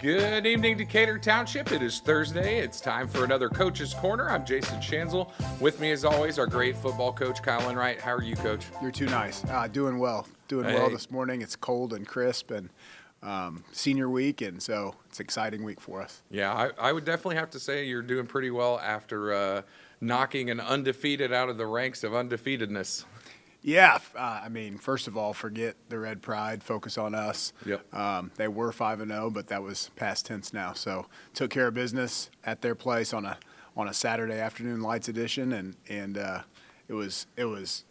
Good evening, Decatur Township. It is Thursday. It's time for another Coach's Corner. I'm Jason Schanzel. With me, as always, our great football coach, Kyle Enright. How are you, Coach? You're too nice. Doing well. Well this morning. It's cold and crisp and senior week, and so it's an exciting week for us. Yeah, I would definitely have to say you're doing pretty well after knocking an undefeated out of the ranks of undefeatedness. Yeah, first of all, forget the red pride. Focus on us. Yep. They were 5-0, but that was past tense now. So took care of business at their place on a Saturday afternoon lights edition, and it was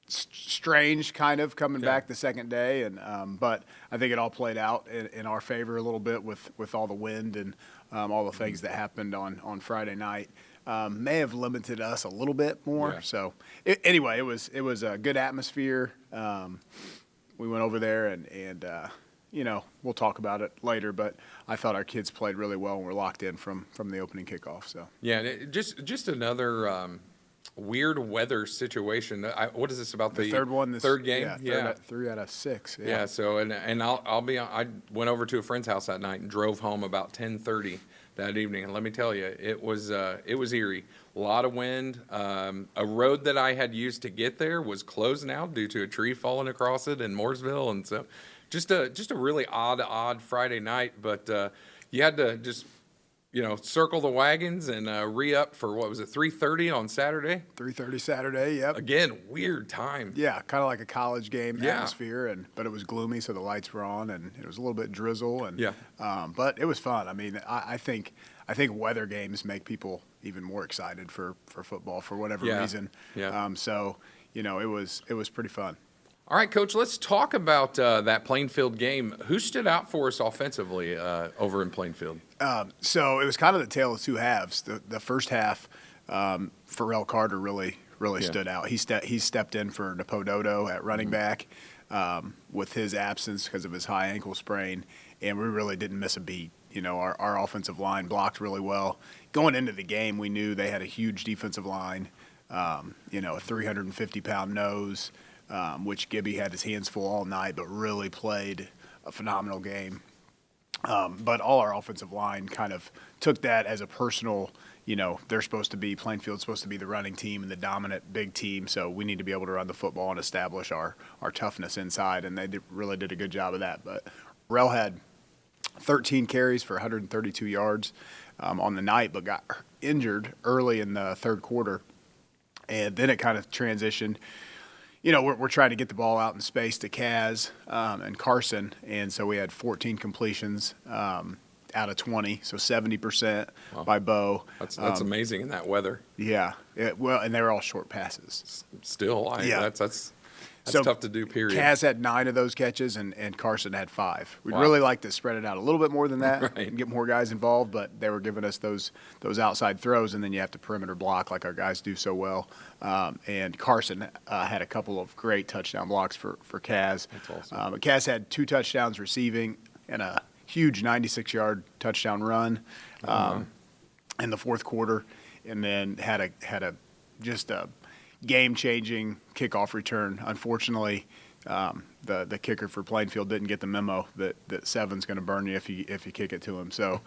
strange kind of coming back the second day, and but I think it all played out in our favor a little bit with all the wind and all the things that happened on Friday night. May have limited us a little bit more. Yeah. So anyway, it was a good atmosphere. We went over there and we'll talk about it later, but I thought our kids played really well and were locked in from the opening kickoff. So yeah, just another weird weather situation. What is this about the third one? Third game? Yeah, 3 out of 6. Yeah. So and I'll be. I went over to a friend's house that night and drove home about 10:30 that evening, and let me tell you, it was eerie. A lot of wind. A road that I had used to get there was closed now due to a tree falling across it in Mooresville, and so just a really odd Friday night. But you had to just circle the wagons and re-up for, what was it, 3:30 on Saturday? 3:30 Saturday, yep. Again, weird time. Yeah, kind of like a college game atmosphere, but it was gloomy, so the lights were on, and it was a little bit drizzle, and but it was fun. I mean, I think weather games make people even more excited for football for whatever reason. Yeah. So it was pretty fun. All right, Coach, let's talk about that Plainfield game. Who stood out for us offensively over in Plainfield? So it was kind of the tale of two halves. The first half, Eric Carter really stood out. He stepped in for Napododo at running back with his absence because of his high ankle sprain, and we really didn't miss a beat. Our offensive line blocked really well. Going into the game, we knew they had a huge defensive line, a 350-pound nose, which Gibby had his hands full all night, but really played a phenomenal game. But all our offensive line kind of took that as a personal, Plainfield's supposed to be the running team and the dominant big team, so we need to be able to run the football and establish our toughness inside, and they really did a good job of that. But Rel had 13 carries for 132 yards on the night, but got injured early in the third quarter, and then it kind of transitioned. We're trying to get the ball out in space to Kaz and Carson, and so we had 14 completions out of 20, so 70% by Bo. That's amazing in that weather. Yeah, and they were all short passes. Still, that's tough to do, period. Kaz had 9 of those catches, and Carson had 5. We'd really like to spread it out a little bit more than that and get more guys involved, but they were giving us those outside throws, and then you have to perimeter block like our guys do so well. And Carson had a couple of great touchdown blocks for Kaz. That's awesome. But Kaz had 2 touchdowns receiving and a huge 96-yard touchdown run in the fourth quarter, and then had a game-changing kickoff return. Unfortunately, the kicker for Plainfield didn't get the memo that 7's going to burn you if you kick it to him. So,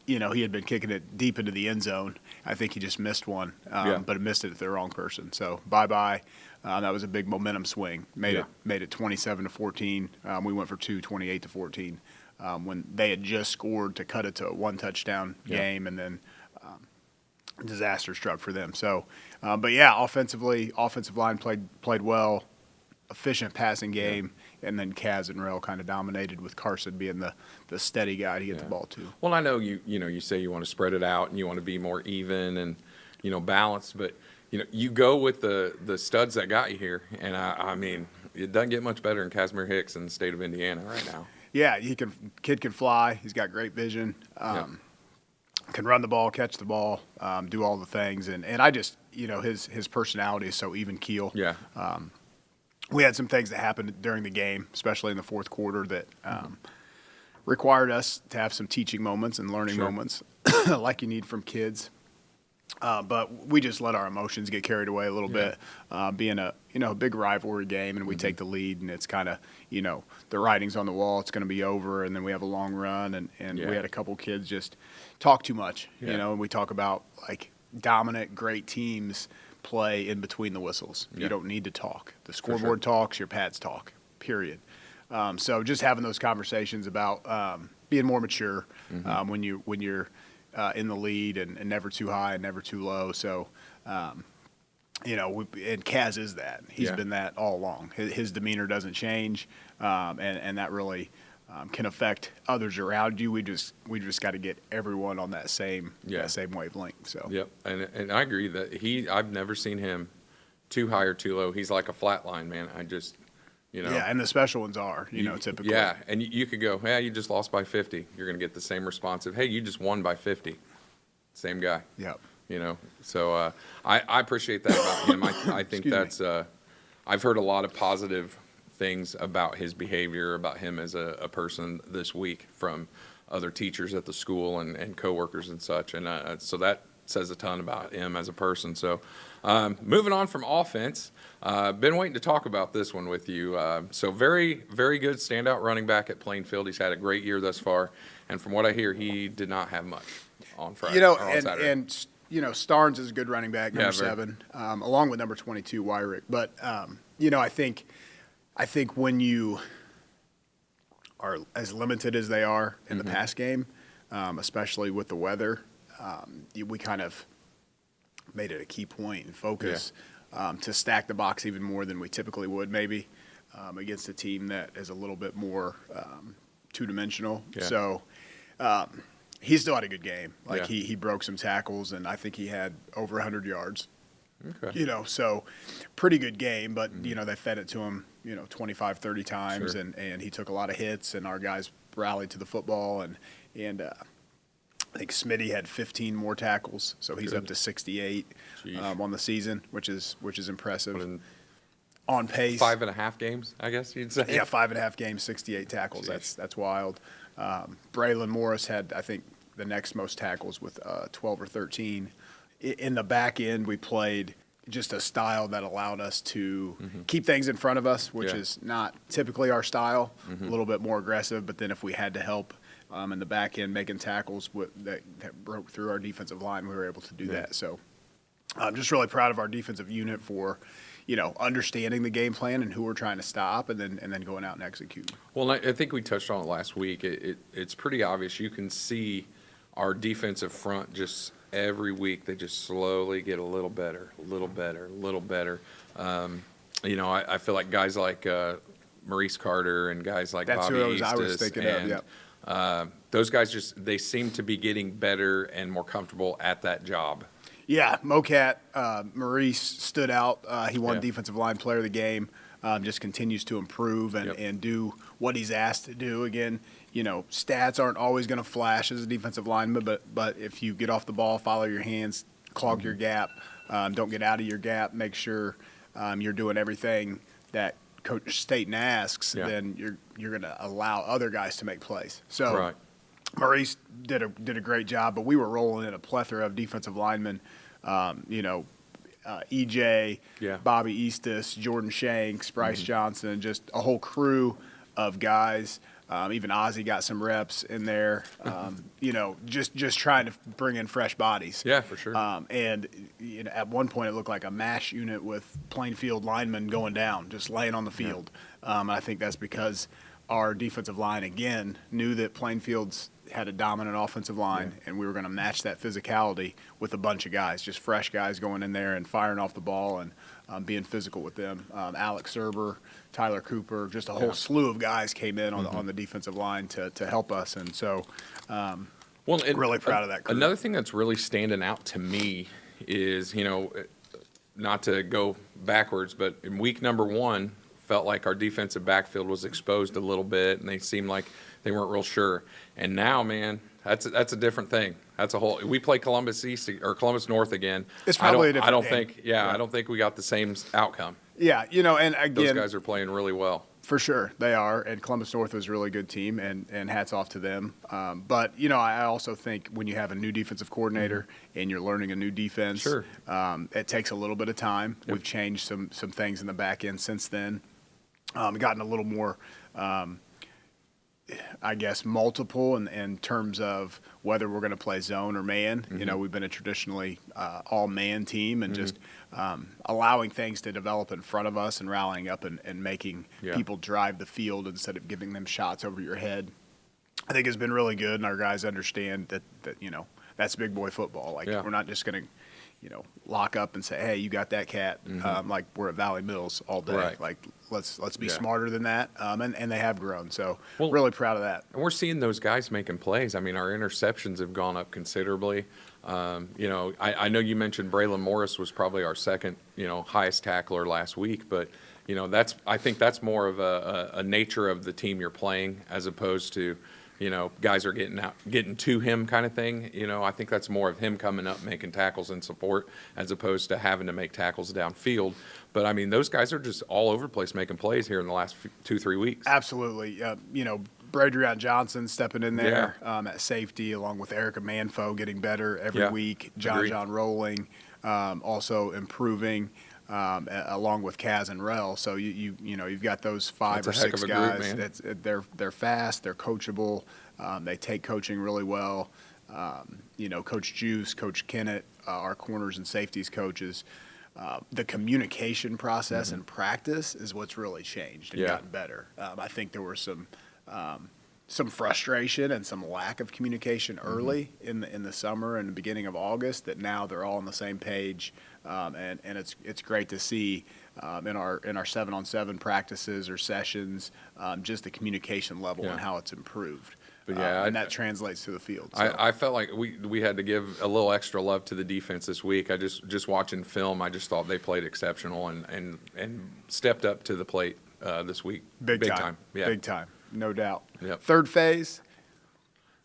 he had been kicking it deep into the end zone. I think he just missed one, but missed it at the wrong person. So, bye-bye. That was a big momentum swing. Made it 27-14. We went for 2, 28-14, when they had just scored to cut it to a 1-touchdown game, and then disaster struck for them. So, offensive line played well, efficient passing game, and then Kaz and Rel kind of dominated, with Carson being the steady guy to get the ball to. Well, I know you say you want to spread it out and you want to be more even and balanced, but you go with the studs that got you here, and I mean it doesn't get much better than Casimir Hicks in the state of Indiana right now. Yeah, kid can fly. He's got great vision. Can run the ball, catch the ball, do all the things, and I just his personality is so even keel. Yeah. We had some things that happened during the game, especially in the fourth quarter, that required us to have some teaching moments and learning moments like you need from kids. But we just let our emotions get carried away a little bit, being a big rivalry game, and we take the lead, and it's kind of the writing's on the wall. It's going to be over, and then we have a long run, and we had a couple kids just talk too much, and we talk about like dominant, great teams play in between the whistles. You don't need to talk. The scoreboard talks, your pads talk. Period. So just having those conversations about being more mature when you're in the lead and never too high and never too low. So, and Kaz is that. He's been that all along. His demeanor doesn't change, and that really can affect others around you. We just got to get everyone on that same wavelength. So. Yep, and I agree that I've never seen him too high or too low. He's like a flat line, man. Yeah, and the special ones are, typically. Yeah, and you could go, hey, you just lost by 50. You're going to get the same response of, hey, you just won by 50. Same guy. Yep. So I appreciate that about him. I think that's I've heard a lot of positive things about his behavior, about him as a person this week from other teachers at the school and coworkers and such. And so that says a ton about him as a person. So moving on from offense, been waiting to talk about this one with you. So very, very good standout running back at Plainfield. He's had a great year thus far. And from what I hear, he did not have much on Friday or on Saturday. And Starnes is a good running back, number 7, along with number 22, Wyrick. But, I think when you are as limited as they are in the pass game, especially with the weather, we kind of made it a key point and focus to stack the box even more than we typically would maybe against a team that is a little bit more two-dimensional. Yeah. So he still had a good game. He broke some tackles, and I think he had over 100 yards. Okay. So pretty good game, but, they fed it to him, 25, 30 times, and he took a lot of hits, and our guys rallied to the football, and I think Smitty had 15 more tackles, so he's up to 68 on the season, which is impressive. On pace. 5.5 games, I guess you'd say. Yeah, 5.5 games, 68 tackles. Jeez. That's wild. Braylon Morris had, I think, the next most tackles with 12 or 13. In the back end, we played just a style that allowed us to keep things in front of us, which is not typically our style, a little bit more aggressive. But then if we had to help in the back end making tackles that broke through our defensive line, we were able to do that. So I'm just really proud of our defensive unit for, understanding the game plan and who we're trying to stop, and then going out and executing. Well, I think we touched on it last week. It's pretty obvious. You can see our defensive front just every week. They just slowly get a little better. I feel like guys like Maurice Carter and guys like That's Bobby who Eastis I was thinking of. Those guys they seem to be getting better and more comfortable at that job. Yeah, Mocat, Maurice stood out. He won Defensive Line Player of the Game. Just continues to improve and do what he's asked to do. Again, stats aren't always going to flash as a defensive lineman, but if you get off the ball, follow your hands, clog your gap, don't get out of your gap, make sure you're doing everything that Coach Staten asks, then you're going to allow other guys to make plays. So Maurice did a great job, but we were rolling in a plethora of defensive linemen. EJ, Bobby Eastis, Jordan Shanks, Bryce Johnson, just a whole crew of guys. Even Ozzie got some reps in there. Just trying to bring in fresh bodies. Yeah, for sure. And at one point it looked like a MASH unit with Plainfield linemen going down, just laying on the field. And I think that's because our defensive line again knew that Plainfield's had a dominant offensive line, and we were going to match that physicality with a bunch of guys, just fresh guys going in there and firing off the ball and being physical with them. Alex Serber, Tyler Cooper, just a whole slew of guys came in on the defensive line to help us, and so really proud of that crew. Another thing that's really standing out to me is, not to go backwards, but in week number 1, felt like our defensive backfield was exposed a little bit, and they seemed like they weren't real sure. And now, man, that's a different thing. That's a whole. We play Columbus East or Columbus North again. It's probably a different I don't game. think. Yeah, I don't think we got the same outcome. Yeah, and again, Those guys are playing really well. For sure, they are, and Columbus North was a really good team, and hats off to them. But I also think when you have a new defensive coordinator and you're learning a new defense, Sure. It takes a little bit of time. Yep. We've changed some things in the back end since then, gotten a little more, I guess, multiple in terms of whether we're going to play zone or man. We've been a traditionally all-man team, and just allowing things to develop in front of us and rallying up and making people drive the field instead of giving them shots over your head, I think has been really good, and our guys understand that that's big boy football. Like, we're not just going to lock up and say, hey, you got that cat, like we're at Valley Mills all day. Right. Like, let's be smarter than that, and they have grown. So Well, really proud of that. And we're seeing those guys making plays. I mean, our interceptions have gone up considerably. I know you mentioned Braylon Morris was probably our second, highest tackler last week, but I think that's more of a nature of the team you're playing as opposed to, guys are getting to him kind of thing. I think that's more of him coming up, making tackles and support as opposed to having to make tackles downfield. But I mean, those guys are just all over the place making plays here in the last 2-3 weeks. Absolutely. Bryce Johnson stepping in there at safety, along with Eric Amanfo getting better every week. John Rolling also improving, along with Kaz and Rel. So you've got those five or six guys. They're fast, they're coachable, they take coaching really well. Coach Juice, Coach Kennett, our corners and safeties coaches. The communication process and practice is what's really changed and gotten better. I think there were some frustration and some lack of communication early in the summer and the beginning of August, that now they're all on the same page, and it's great to see in our 7-on-7 practices or sessions, just the communication level and how it's improved. But and that translates to the field. So. I felt like we had to give a little extra love to the defense this week. I just watching film, I just thought they played exceptional and stepped up to the plate this week. Big time. Yeah. Big time, no doubt. Yep. Third phase.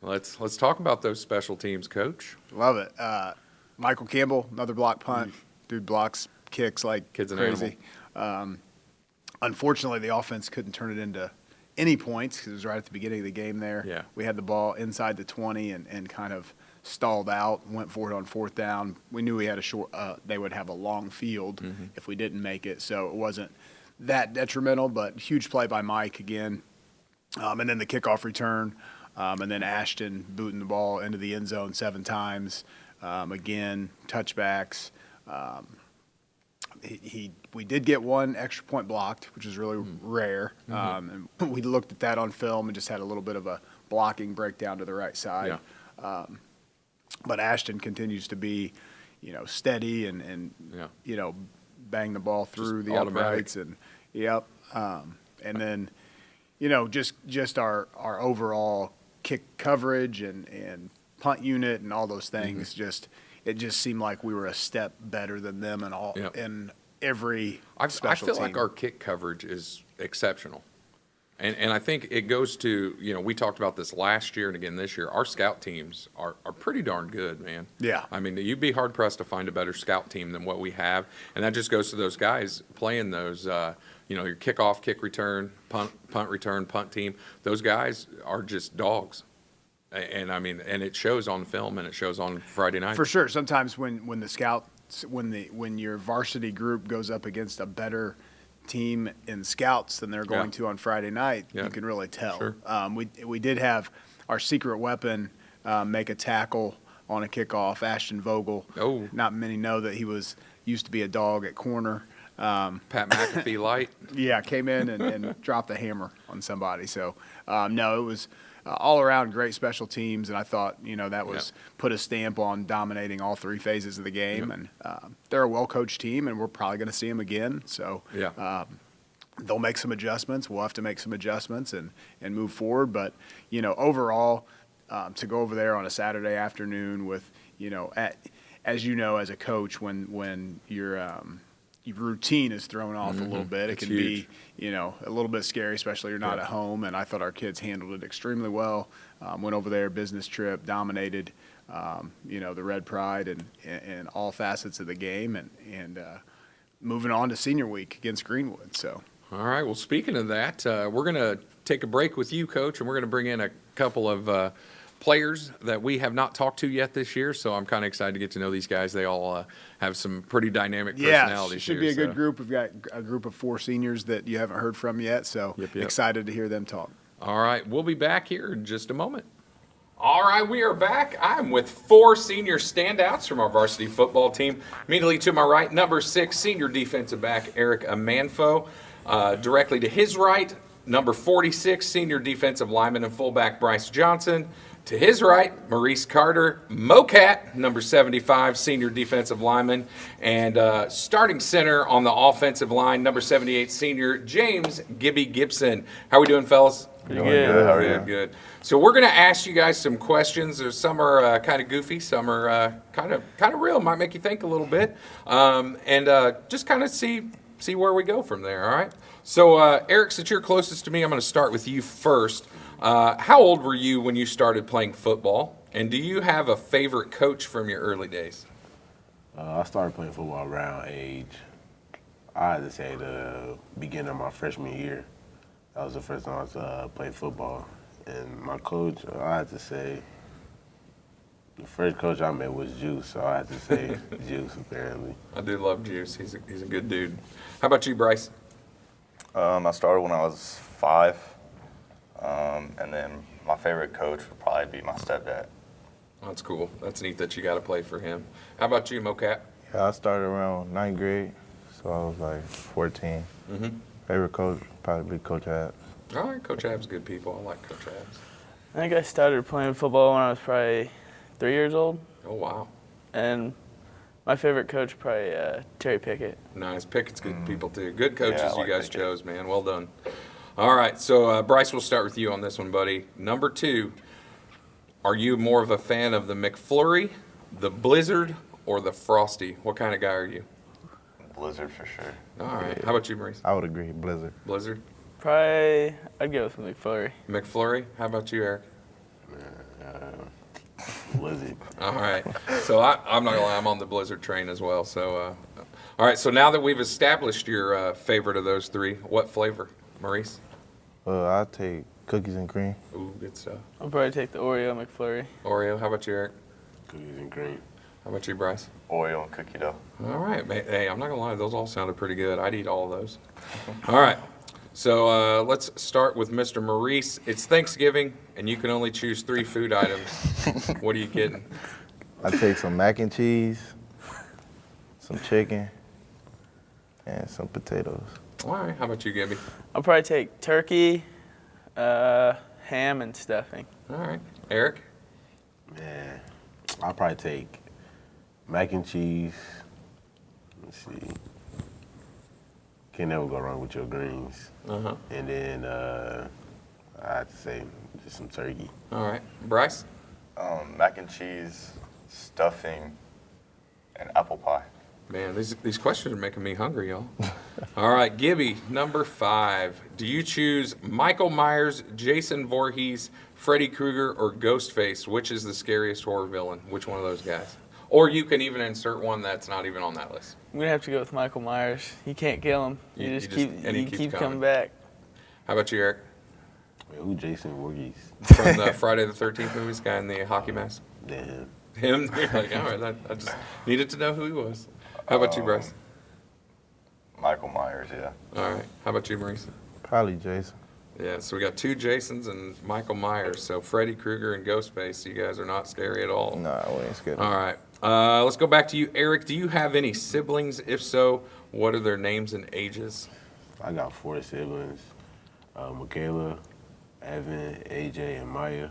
Let's talk about those special teams, Coach. Love it. Michael Campbell, another block punt. Dude blocks kicks like Kid's an crazy. Unfortunately, the offense couldn't turn it into any points because it was right at the beginning of the game there. Yeah. We had the ball inside the 20 and kind of stalled out, went for it on fourth down. We knew we had they would have a long field if we didn't make it, so it wasn't that detrimental, but huge play by Mike again. And then the kickoff return, and then Ashton booting the ball into the end zone 7 times. Again, touchbacks. We did get one extra point blocked, which is really rare. And we looked at that on film and just had a little bit of a blocking breakdown to the right side. Yeah. But Ashton continues to be, steady and bang the ball through just the uprights and and then, just our overall kick coverage and punt unit and all those things it just seemed like we were a step better than them in every special I feel team. like our kick coverage is exceptional. And I think it goes to, we talked about this last year and again this year. Our scout teams are pretty darn good, man. Yeah. I mean, you'd be hard-pressed to find a better scout team than what we have. And that just goes to those guys playing those, your kickoff, kick return, punt return, punt team. Those guys are just dogs. And I mean, and it shows on film and it shows on Friday night. For sure. Sometimes when the scouts, when your varsity group goes up against a better team in scouts than they're going to on Friday night, you can really tell. Sure. We did have our secret weapon make a tackle on a kickoff, Ashton Vogel. Oh. Not many know that he used to be a dog at corner. Pat McAfee light. Yeah, came in and dropped a hammer on somebody. So, no, it was all around great special teams, and I thought, that was put a stamp on dominating all 3 phases of the game. And they're a well-coached team, and we're probably going to see them again. So they'll make some adjustments. We'll have to make some adjustments and move forward. But, overall, to go over there on a Saturday afternoon with, as a coach, when your routine is thrown off a little bit. It can be, a little bit scary, especially you're not at home. And I thought our kids handled it extremely well. Went over there, business trip, dominated. the red pride and all facets of the game, and moving on to senior week against Greenwood. So. All right. Well, speaking of that, we're going to take a break with you, Coach, and we're going to bring in a couple of players that we have not talked to yet this year. So I'm kind of excited to get to know these guys. They all have some pretty dynamic personalities. Yeah, should be a good group. We've got a group of 4 seniors that you haven't heard from yet, so excited to hear them talk. All right. We'll be back here in just a moment. All right, we are back. I'm with 4 senior standouts from our varsity football team. Immediately to my right, number 6, senior defensive back Eric Amanfo. Directly to his right, number 46, senior defensive lineman and fullback Bryce Johnson. To his right, Maurice Carter, MoCat, number 75, senior defensive lineman. And starting center on the offensive line, number 78, senior James Gibson. How are we doing, fellas? Pretty good. How are you? Good. So we're going to ask you guys some questions. There's some are kind of goofy, some are kind of real. Might make you think a little bit, and just kind of see where we go from there. All right. So Eric, since you're closest to me, I'm going to start with you first. How old were you when you started playing football, and do you have a favorite coach from your early days? I started playing football around age, I had to say, the beginning of my freshman year. That was the first time I was playing football. And my coach, I had to say, the first coach I met was Juice, so I had to say Juice, apparently. I do love Juice. He's a good dude. How about you, Bryce? I started when I was 5, and then my favorite coach would probably be my stepdad. That's cool. That's neat that you got to play for him. How about you, MoCat? Yeah, I started around 9th grade, so I was like 14. Mm-hmm. Favorite coach, probably Coach Abs. All right, Coach Abs, good people. I like Coach Abs. I think I started playing football when I was probably 3 years old. Oh, wow. And my favorite coach probably Terry Pickett. Nice. Pickett's good people, too. Good coaches Yeah, I like you guys Pickett. chose, man. Well done. All right, so Bryce, we'll start with you on this one, buddy. Number 2, are you more of a fan of the McFlurry, the Blizzard, or the Frosty? What kind of guy are you? Blizzard for sure. All right. How about you, Maurice? I would agree, Blizzard. Blizzard? Probably, I'd go with McFlurry. McFlurry? How about you, Eric? Blizzard. All right. So I'm not going to lie, I'm on the Blizzard train as well. So, all right. So now that we've established your favorite of those 3, what flavor? Maurice? I'll take cookies and cream. Ooh, good stuff. I'll probably take the Oreo McFlurry. Oreo. How about you, Eric? Cookies and cream. How about you, Bryce? Oreo and cookie dough. All right. Hey, I'm not going to lie. Those all sounded pretty good. I'd eat all of those. All right. So let's start with Mr. Maurice. It's Thanksgiving, and you can only choose 3 food items. What are you kidding? I take some mac and cheese, some chicken, and some potatoes. All right. How about you, Gibby? I'll probably take turkey, ham, and stuffing. All right. Eric? Man, I'll probably take mac and cheese. Let's see. Can never go wrong with your greens. Uh-huh. And then I have to say just some turkey. All right. Bryce? Mac and cheese, stuffing, and apple pie. Man, these questions are making me hungry, y'all. All right, Gibby, number 5. Do you choose Michael Myers, Jason Voorhees, Freddy Krueger, or Ghostface? Which is the scariest horror villain? Which one of those guys? Or you can even insert one that's not even on that list. I'm going to have to go with Michael Myers. You can't kill him. He Keep keeps coming back. How about you, Eric? Wait, who Jason Voorhees? From the Friday the 13th movies, guy in the hockey mask? Damn. Him? You're like, all right, I just needed to know who he was. How about you, Bryce? Michael Myers, yeah. All right. How about you, Maurice? Probably Jason. Yeah, so we got 2 Jasons and Michael Myers. So Freddy Krueger and Ghostface, you guys are not scary at all. Nah, we ain't scared. All right. Let's go back to you, Eric. Do you have any siblings? If so, what are their names and ages? I got 4 siblings. Michaela, Evan, AJ, and Maya.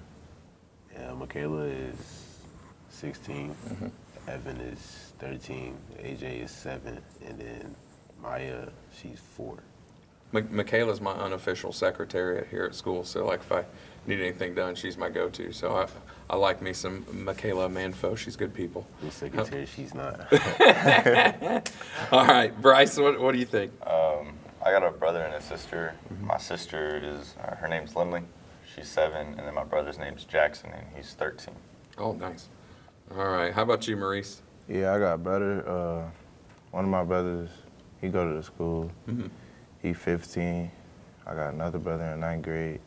Michaela is 16. Mm-hmm. Evan is 13. AJ is 7. And then Maya, she's 4. Michaela's my unofficial secretariat here at school, so like if I need anything done, she's my go-to. So I like me some Michaela Amanfo. She's good people. The secretary, she's not. All right, Bryce, what do you think? I got a brother and a sister. My sister is, her name's Lindley. She's 7, and then my brother's name's Jackson, and he's 13. Oh, nice. All right. How about you, Maurice? Yeah, I got a brother. One of my brothers, he go to the school. Mhm. He 15. I got another brother in 9th grade.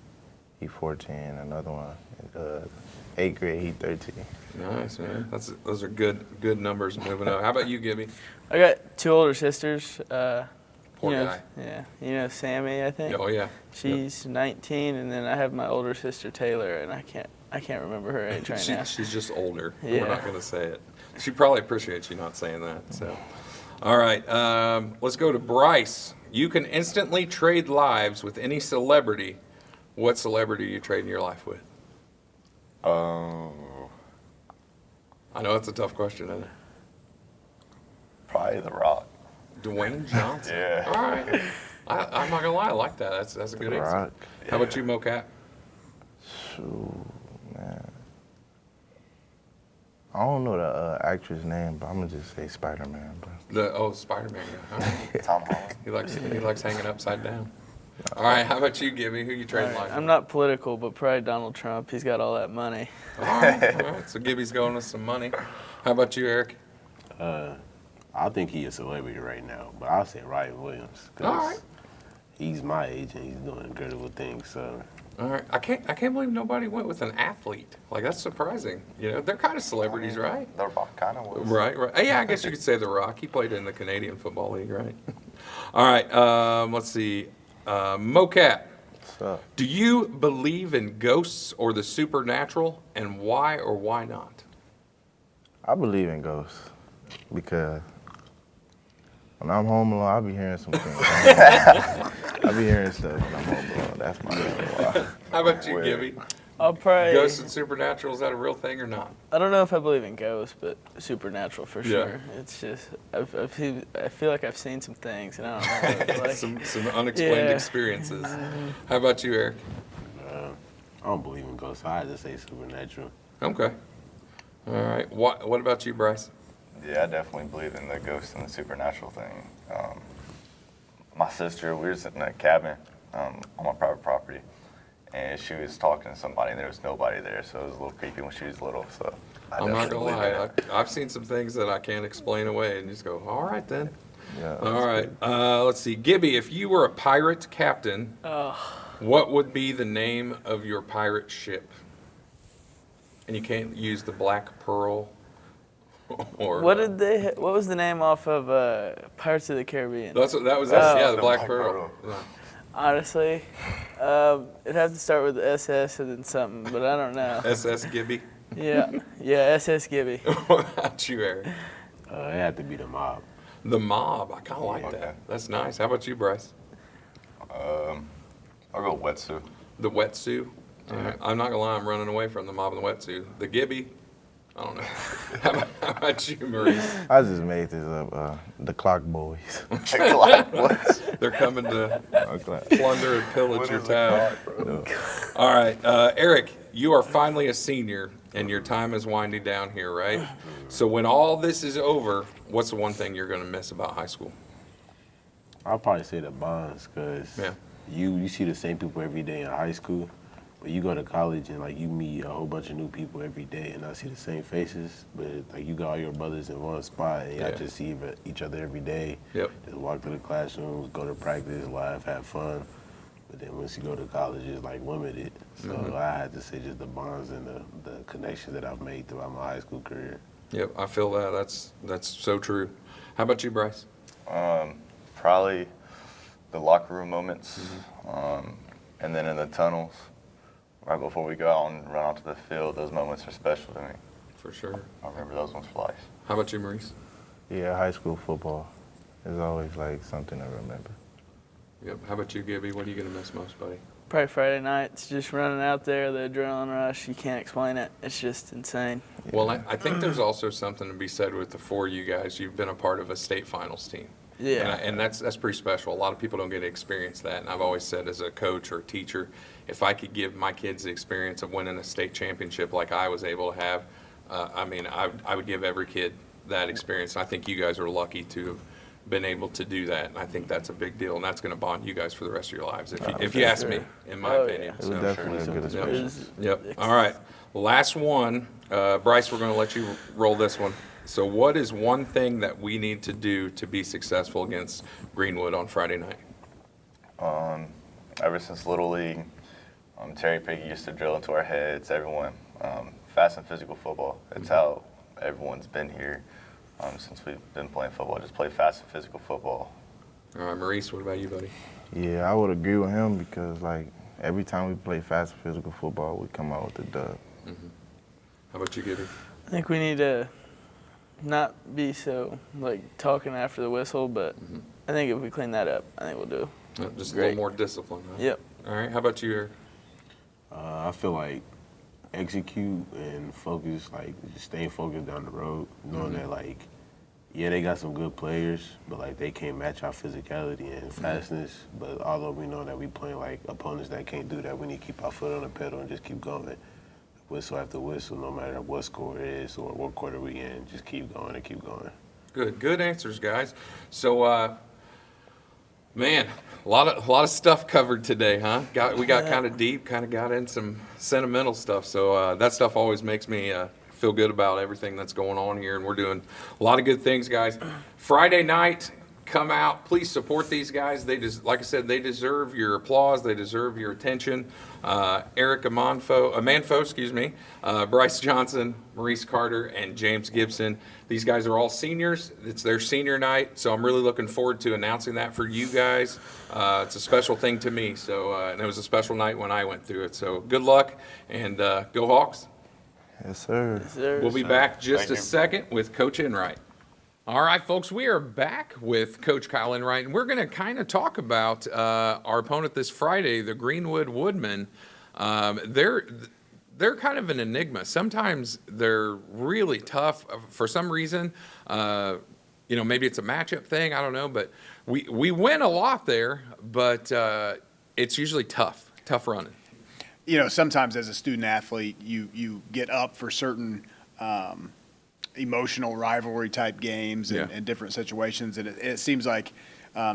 He 14. Another one in 8th grade. He 13. Nice, man. Those are good numbers moving up. How about you, Gibby? I got 2 older sisters. Poor you know, guy. Yeah, you know Sammy, I think. Oh yeah. She's 19, and then I have my older sister Taylor, and I can't remember her age right now. She's just older. Yeah. We're not going to say it. She probably appreciates you not saying that. So, all right. Let's go to Bryce. You can instantly trade lives with any celebrity. What celebrity are you trading your life with? I know it's a tough question, isn't it? Probably The Rock. Dwayne Johnson. Yeah. All right. I'm not gonna lie, I like that. That's a good answer. Rock. How about you, Mocap? Shoot, man. I don't know the actress name, but I'm gonna just say Spider-Man, bro. Spider-Man guy. All right. Tom Holland. He likes hanging upside down. All right. How about you, Gibby? Who you trading life? I'm not political, but probably Donald Trump. He's got all that money. All right. So Gibby's going with some money. How about you, Eric? I think he's a celebrity right now, but I'll say Ryan Williams. 'Cause All right. he's my age and he's doing incredible things. So All right. I can't believe nobody went with an athlete. Like, that's surprising. You know, they're kind of celebrities, right? The Rock kind of was. Right. Yeah, I guess you could say The Rock. He played in the Canadian Football League, right? All right. Let's see. Mocap, What's up? do you believe in ghosts or the supernatural, and why or why not? I believe in ghosts because when I'm home alone, I be hearing some things. I be hearing stuff when I'm home alone. That's my reason why. How about you, Gibby? I'll probably. Ghosts and supernatural, is that a real thing or not? I don't know if I believe in ghosts, but supernatural for Yeah. sure. It's just I feel like I've seen some things, and I don't know. Like, some unexplained Yeah. experiences. How about you, Eric? I don't believe in ghosts. So I had to say supernatural. Okay. All right. What about you, Bryce? Yeah, I definitely believe in the ghost and the supernatural thing. My sister, we were sitting in a cabin on my private property, and she was talking to somebody, and there was nobody there, so it was a little creepy when she was little. So I'm not gonna believe in lie. it. I've seen some things that I can't explain away, and just go, all right then. Yeah. All right. Let's see, Gibby. If you were a pirate captain, what would be the name of your pirate ship? And you can't use the Black Pearl. Or what was the name off of Pirates of the Caribbean? that was Oh. yeah, the The Black Black Pearl. Pearl. Yeah. Honestly, it'd have to start with SS and then something, but I don't know. SS Gibby. Yeah, SS Gibby. What about you, Eric? It had to be the mob. The Mob. I kind of like Okay. that. That's nice. How about you, Bryce? I'll go wetsuit. The Wetsuit. All right. I'm not gonna lie. I'm running away from the Mob and the Wetsuit. The Gibby. I don't know. How about you, Maurice? I just made this up. The Clock Boys. They're coming to Okay. plunder and pillage your town. All right, Eric, you are finally a senior, and your time is winding down here, right? So when all this is over, what's the one thing you're going to miss about high school? I'll probably say the bonds, because Yeah. you see the same people every day in high school, but you go to college and like you meet a whole bunch of new people every day, and I see the same faces, but like you got all your brothers in one spot, and y'all Yeah. just see each other every day. Yep. Just walk to the classrooms, go to practice, laugh, have fun. But then once you go to college, it's like limited. So I had to say just the bonds and the connections that I've made throughout my high school career. Yep, I feel that. That's so true. How about you, Bryce? Probably the locker room moments, and then in the tunnels, right before we go out and run onto the field. Those moments are special to me. For sure. I remember those ones for life. How about you, Maurice? Yeah, high school football is always like something to remember. Yep. How about you, Gibby? What are you going to miss most, buddy? Probably Friday nights, just running out there, the adrenaline rush. You can't explain it. It's just insane. Well, I think there's also something to be said with the four of you guys. You've been a part of a state finals team. Yeah. And that's pretty special. A lot of people don't get to experience that. And I've always said, as a coach or a teacher, if I could give my kids the experience of winning a state championship like I was able to have, I would give every kid that experience. And I think you guys are lucky to have been able to do that. And I think that's a big deal, and that's going to bond you guys for the rest of your lives, if you ask me, in my opinion. It was definitely a good experience. Yep. All right. Last one. Bryce, we're going to let you roll this one. So what is one thing that we need to do to be successful against Greenwood on Friday night? Ever since Little League, Terry Piggy used to drill into our heads, everyone, fast and physical football. It's how everyone's been here since we've been playing football. Just play fast and physical football. All right, Maurice, what about you, buddy? Yeah, I would agree with him because, like, every time we play fast and physical football, we come out with the dub. How about you, Gibby? I think we need to not be so, like, talking after the whistle, but I think if we clean that up, I think we'll do. Just Great. a little more discipline. Huh? Yep. All right, how about you, Eric? I feel like execute and focus, like just stay focused down the road, knowing that like, yeah, they got some good players, but like they can't match our physicality and fastness. But although we know that we playing like opponents that can't do that, we need to keep our foot on the pedal and just keep going, whistle after whistle, no matter what score it is or what quarter we in, just keep going and keep going. Good answers, guys. So, man, a lot of stuff covered today, huh? We got kind of deep, kind of got in some sentimental stuff. So that stuff always makes me feel good about everything that's going on here, and we're doing a lot of good things, guys. Friday night, come out. Please support these guys. They just, like I said, they deserve your applause. They deserve your attention. Eric Amanfo, excuse me, Bryce Johnson, Maurice Carter, and James Gibson. These guys are all seniors. It's their senior night, so I'm really looking forward to announcing that for you guys. It's a special thing to me, so and it was a special night when I went through it. So good luck, and go Hawks. Yes, sir. Yes, sir. We'll be back just Thank a you. second with Coach Enright. All right, folks, we are back with Coach Kyle Enright, and we're going to kind of talk about our opponent this Friday, the Greenwood Woodmen. They're kind of an enigma. Sometimes they're really tough for some reason. Maybe it's a matchup thing. I don't know, but we win a lot there, but it's usually tough running. Sometimes as a student athlete, you get up for certain emotional rivalry type games and different situations, and it seems like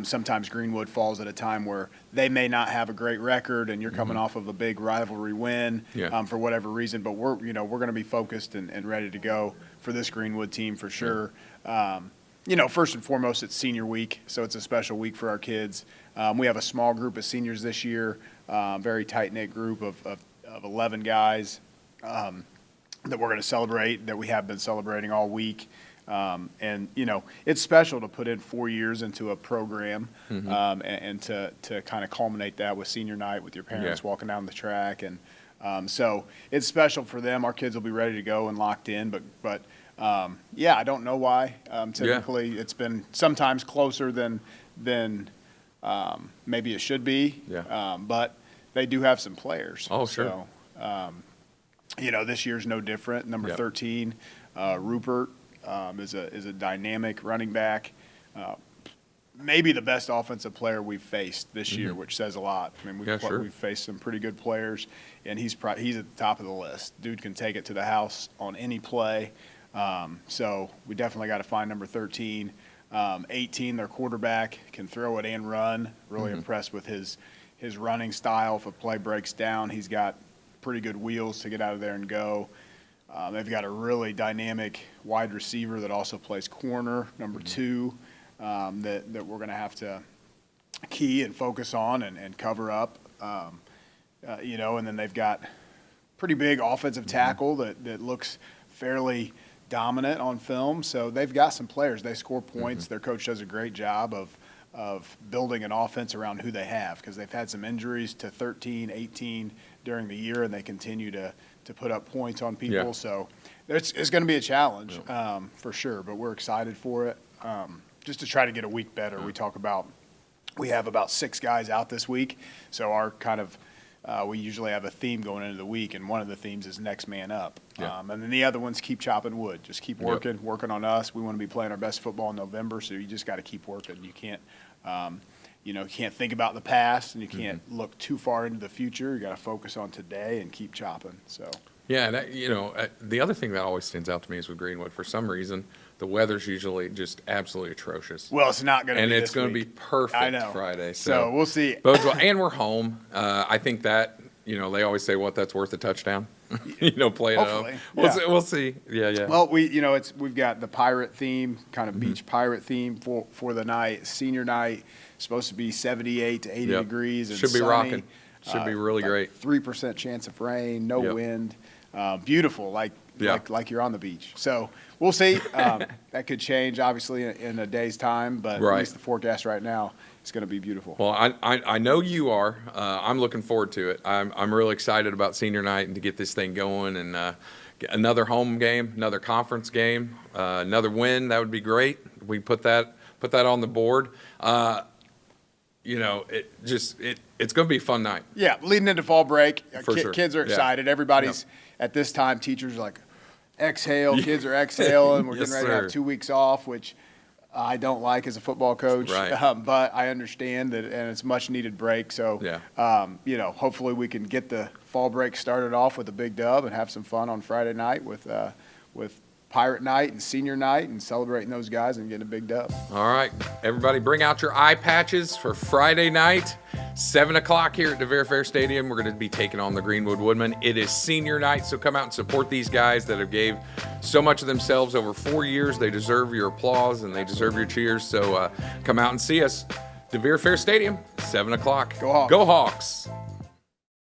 sometimes Greenwood falls at a time where they may not have a great record, and you're coming off of a big rivalry win for whatever reason. But we're going to be focused and ready to go for this Greenwood team for sure. First and foremost, it's senior week, so it's a special week for our kids. We have a small group of seniors this year, very tight-knit group of 11 guys that we're going to celebrate, that we have been celebrating all week. It's special to put in 4 years into a program and to kind of culminate that with senior night with your parents walking down the track. And so it's special for them. Our kids will be ready to go and locked in, but I don't know why. Typically, it's been sometimes closer than maybe it should be. But they do have some players. Oh, sure. So, this year's no different. Number 13, Rupert, is a dynamic running back. Maybe the best offensive player we've faced this year, which says a lot. I mean, we've faced some pretty good players, and he's at the top of the list. Dude can take it to the house on any play. So we definitely got to find number 13. 18, their quarterback, can throw it and run. Really impressed with his running style. If a play breaks down, he's got pretty good wheels to get out of there and go. They've got a really dynamic wide receiver that also plays corner, number 2, that we're going to have to key and focus on and cover up. And then they've got pretty big offensive tackle that looks fairly dominant on film. So they've got some players. They score points. Their coach does a great job of building an offense around who they have, because they've had some injuries to 13, 18 during the year, and they continue to put up points on people. So it's going to be a challenge for sure, but we're excited for it. Just to try to get a week better. We have about 6 guys out this week, so our kind of we usually have a theme going into the week, and one of the themes is next man up. And then the other ones, keep chopping wood. Just keep working on us. We want to be playing our best football in November, so you just got to keep working. You can't can't think about the past, and you can't look too far into the future. You got to focus on today and keep chopping. So Yeah, and the other thing that always stands out to me is with Greenwood, for some reason, the weather's usually just absolutely atrocious. Well, it's not going to be. And this it's going to be week. perfect I know. Friday. So we'll see. Bodes well. And we're home. I think that, they always say, that's worth a touchdown. Play it up. Hopefully, We'll see. Yeah. Well, we've got the pirate theme, kind of beach pirate theme for the night. Senior night, supposed to be 78 to 80 degrees. And Should be sunny. Rocking. Should be really great. 3% chance of rain, no wind. Beautiful, like you're on the beach. So we'll see. That could change, obviously, in a day's time, but at least the forecast right now is going to be beautiful. Well, I know you are. I'm looking forward to it. I'm really excited about senior night and to get this thing going and get another home game, another conference game, another win. That would be great. We put that on the board. It's going to be a fun night. Yeah, leading into fall break, For sure. kids are excited. Everybody's at this time. Teachers are like, exhale. Kids are exhaling. We're Yes, getting ready to have sir. 2 weeks off, which I don't like as a football coach. Right. But I understand that, and it's much needed break. So, hopefully we can get the fall break started off with a big dub and have some fun on Friday night with Pirate Night and Senior Night and celebrating those guys and getting a big dub. All right, everybody, bring out your eye patches for Friday night, 7 o'clock here at DeVere Fair Stadium. We're going to be taking on the Greenwood Woodmen. It is senior night, so come out and support these guys that have gave so much of themselves over 4 years. They deserve your applause and they deserve your cheers. So come out and see us. DeVere Fair Stadium, 7 o'clock. Go Hawks. Go Hawks.